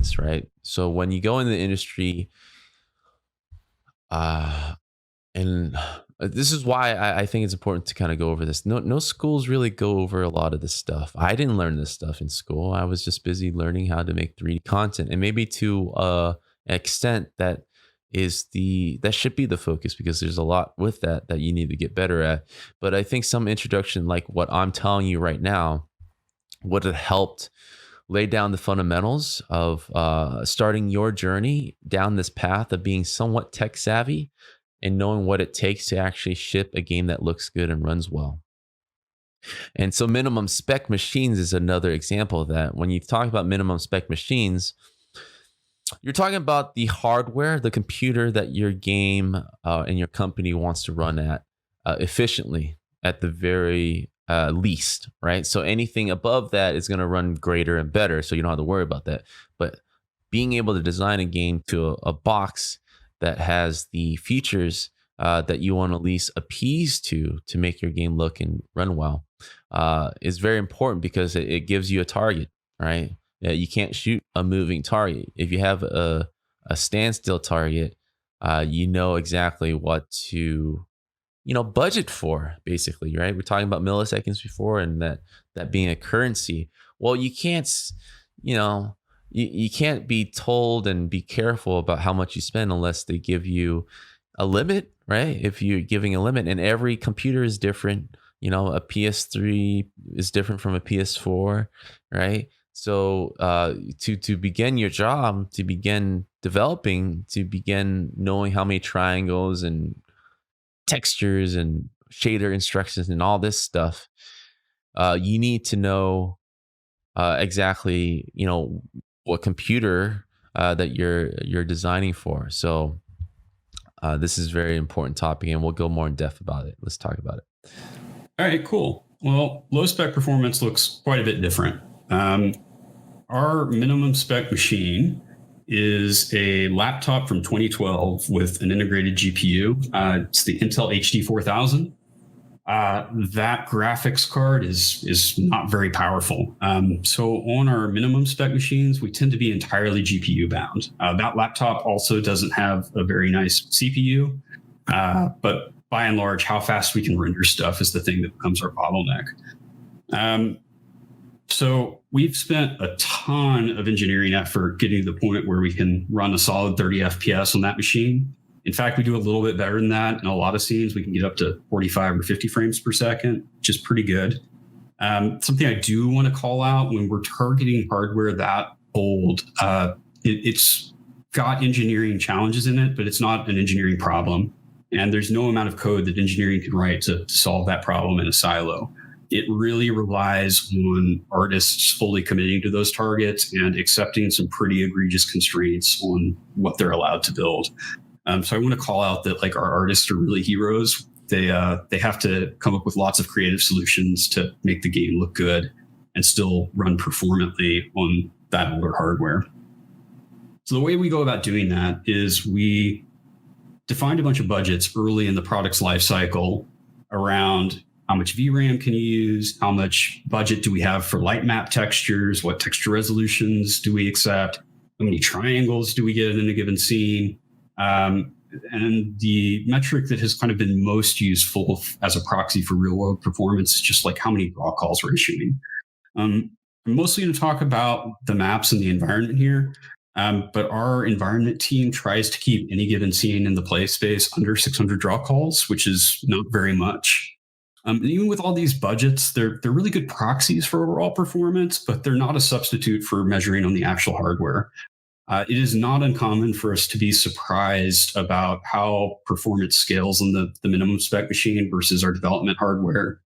machines, right? So when you go in the industry, uh, and this is why I think it's important to kind of go over this. No schools really go over a lot of this stuff. I didn't learn this stuff in school. I was just busy learning how to make 3D content, and maybe to an extent that should be the focus, because there's a lot with that you need to get better at. But I think some introduction like what I'm telling you right now would have helped lay down the fundamentals of starting your journey down this path of being somewhat tech savvy and knowing what it takes to actually ship a game that looks good and runs well. And so minimum spec machines is another example of that. When you talk about minimum spec machines, you're talking about the hardware, the computer that your game and your company wants to run at efficiently at the very least, right? So anything above that is going to run greater and better, so you don't have to worry about that. But being able to design a game to a box that has the features that you want to at least appease to make your game look and run well is very important, because it gives you a target, right? You can't shoot a moving target. If you have a standstill target, you know exactly what to budget for, basically, right? We're talking about milliseconds before, and that being a currency. Well, you can't, you can't be told and be careful about how much you spend unless they give you a limit, right? If you're giving a limit, and every computer is different, a PS3 is different from a PS4, right? So to begin your job, to begin developing, to begin knowing how many triangles and textures and shader instructions and all this stuff, you need to know exactly what computer that you're designing for. So this is a very important topic, and we'll go more in depth about it. Let's talk about it. All right, cool. Well, low spec performance looks quite a bit different. Our minimum spec machine is a laptop from 2012 with an integrated GPU. It's the Intel HD 4000. That graphics card is not very powerful. So on our minimum spec machines, we tend to be entirely GPU bound. That laptop also doesn't have a very nice CPU, but by and large, how fast we can render stuff is the thing that becomes our bottleneck. So we've spent a ton of engineering effort getting to the point where we can run a solid 30 FPS on that machine. In fact, we do a little bit better than that. In a lot of scenes, we can get up to 45 or 50 frames per second, which is pretty good. Something I do want to call out: when we're targeting hardware that old, it's got engineering challenges in it, but it's not an engineering problem. And there's no amount of code that engineering can write to solve that problem in a silo. It really relies on artists fully committing to those targets and accepting some pretty egregious constraints on what they're allowed to build. So I want to call out that our artists are really heroes. They have to come up with lots of creative solutions to make the game look good and still run performantly on that older hardware. So the way we go about doing that is we defined a bunch of budgets early in the product's life cycle around how much VRAM can you use, how much budget do we have for light map textures, what texture resolutions do we accept, how many triangles do we get in a given scene. And the metric that has kind of been most useful as a proxy for real world performance is just how many draw calls we're issuing. I'm mostly going to talk about the maps and the environment here. But our environment team tries to keep any given scene in the play space under 600 draw calls, which is not very much. And even with all these budgets, they're really good proxies for overall performance, but they're not a substitute for measuring on the actual hardware. It is not uncommon for us to be surprised about how performance scales on the minimum spec machine versus our development hardware.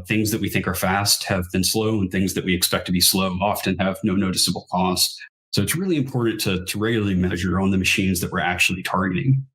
Things that we think are fast have been slow, and things that we expect to be slow often have no noticeable cost. So it's really important to regularly measure on the machines that we're actually targeting.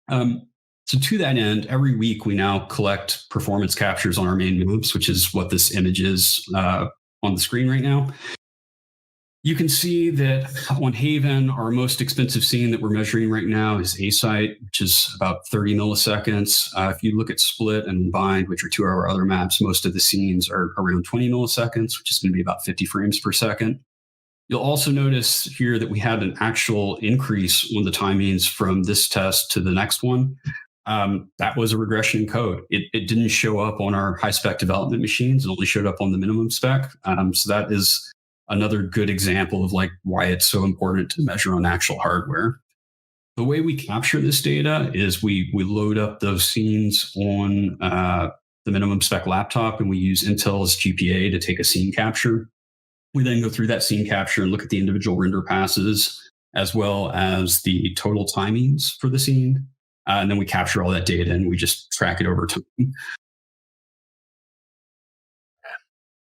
So to that end, every week we now collect performance captures on our main moves, which is what this image is on the screen right now. You can see that on Haven, our most expensive scene that we're measuring right now is A-Site, which is about 30 milliseconds. If you look at Split and Bind, which are two of our other maps, most of the scenes are around 20 milliseconds, which is going to be about 50 frames per second. You'll also notice here that we had an actual increase on the timings from this test to the next one. That was a regression in code. It didn't show up on our high spec development machines. It only showed up on the minimum spec. So that is another good example of like why it's so important to measure on actual hardware. The way we capture this data is we load up those scenes on the minimum spec laptop, and we use Intel's GPA to take a scene capture. We then go through that scene capture and look at the individual render passes as well as the total timings for the scene. And then we capture all that data and we just track it over time.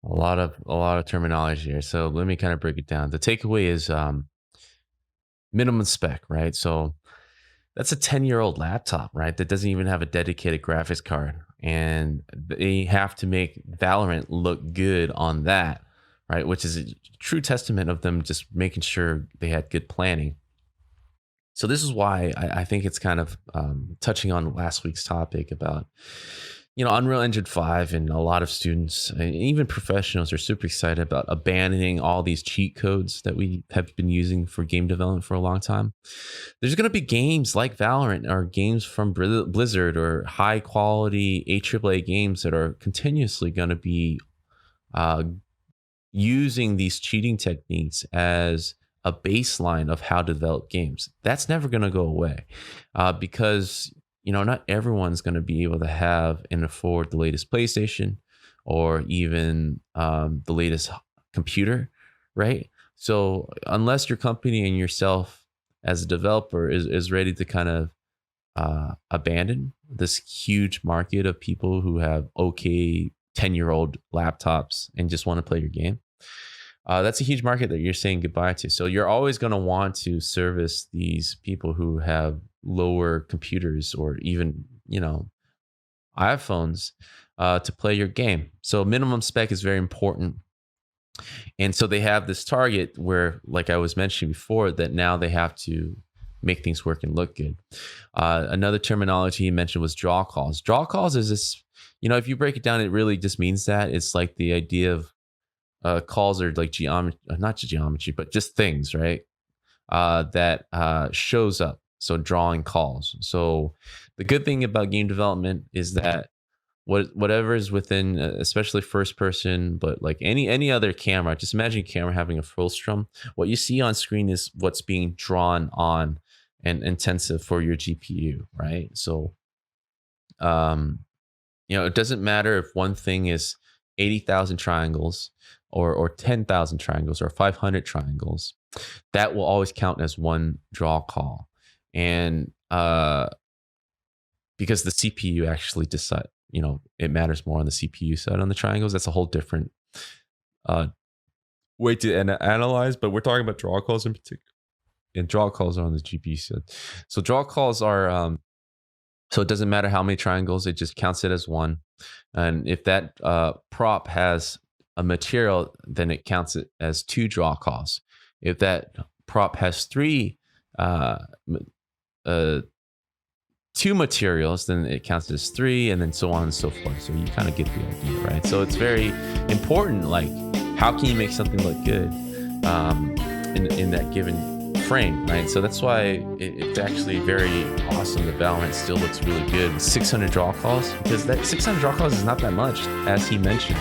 A lot of terminology here. So let me kind of break it down. The takeaway is minimum spec, right? So that's a 10-year-old laptop, right? That doesn't even have a dedicated graphics card. And they have to make Valorant look good on that, right? Which is a true testament of them just making sure they had good planning. So this is why I think it's kind of touching on last week's topic about, Unreal Engine 5, and a lot of students and even professionals are super excited about abandoning all these cheat codes that we have been using for game development for a long time. There's going to be games like Valorant or games from Blizzard or high quality AAA games that are continuously going to be using these cheating techniques as a baseline of how to develop games. That's never going to go away because not everyone's going to be able to have and afford the latest PlayStation or even the latest computer, right? So unless your company and yourself as a developer is ready to kind of abandon this huge market of people who have okay 10-year-old laptops and just want to play your game, that's a huge market that you're saying goodbye to. So you're always going to want to service these people who have lower computers or even, iPhones to play your game. So minimum spec is very important. And so they have this target where, like I was mentioning before, that now they have to make things work and look good. Another terminology you mentioned was draw calls. Draw calls is this, if you break it down, it really just means that it's like the idea of calls are like geometry, not geometry, but just things, right? That shows up. So drawing calls. So the good thing about game development is that whatever is within, especially first person, but like any other camera, just imagine a camera having a full strum. What you see on screen is what's being drawn on and intensive for your GPU, right? So, it doesn't matter if one thing is 80,000 triangles or 10,000 triangles or 500 triangles. That will always count as one draw call. And because the CPU actually decide, it matters more on the CPU side on the triangles. That's a whole different way to analyze. But we're talking about draw calls in particular, and draw calls are on the GPU side. So draw calls are so it doesn't matter how many triangles; it just counts it as one. And if that prop has a material, then it counts it as two draw calls. If that prop has three two materials, then it counts as three, and then so on and so forth. So you kind of get the idea, right? So it's very important, like how can you make something look good in that given frame, right? So that's why it's actually very awesome that Valorant still looks really good with 600 draw calls, because that 600 draw calls is not that much, as he mentioned.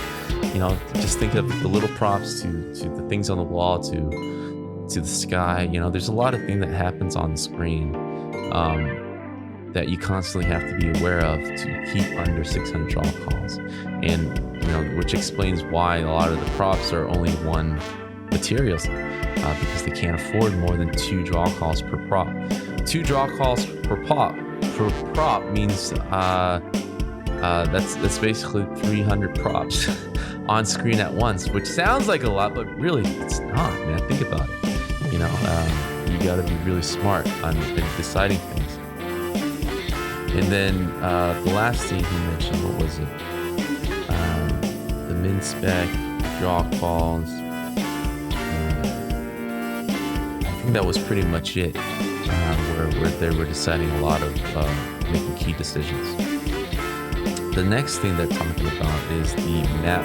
Just think of the little props to the things on the wall to the sky. There's a lot of things that happens on the screen that you constantly have to be aware of to keep under 600 draw calls, and which explains why a lot of the props are only one materials, because they can't afford more than two draw calls per prop. Two draw calls per prop means that's basically 300 props on screen at once, which sounds like a lot, but really it's not, man. Think about it. You got to be really smart on deciding things. And then the last thing he mentioned, what was it? The min-spec, draw calls. I think that was pretty much it, where they were deciding a lot of making key decisions. The next thing they're talking about is the map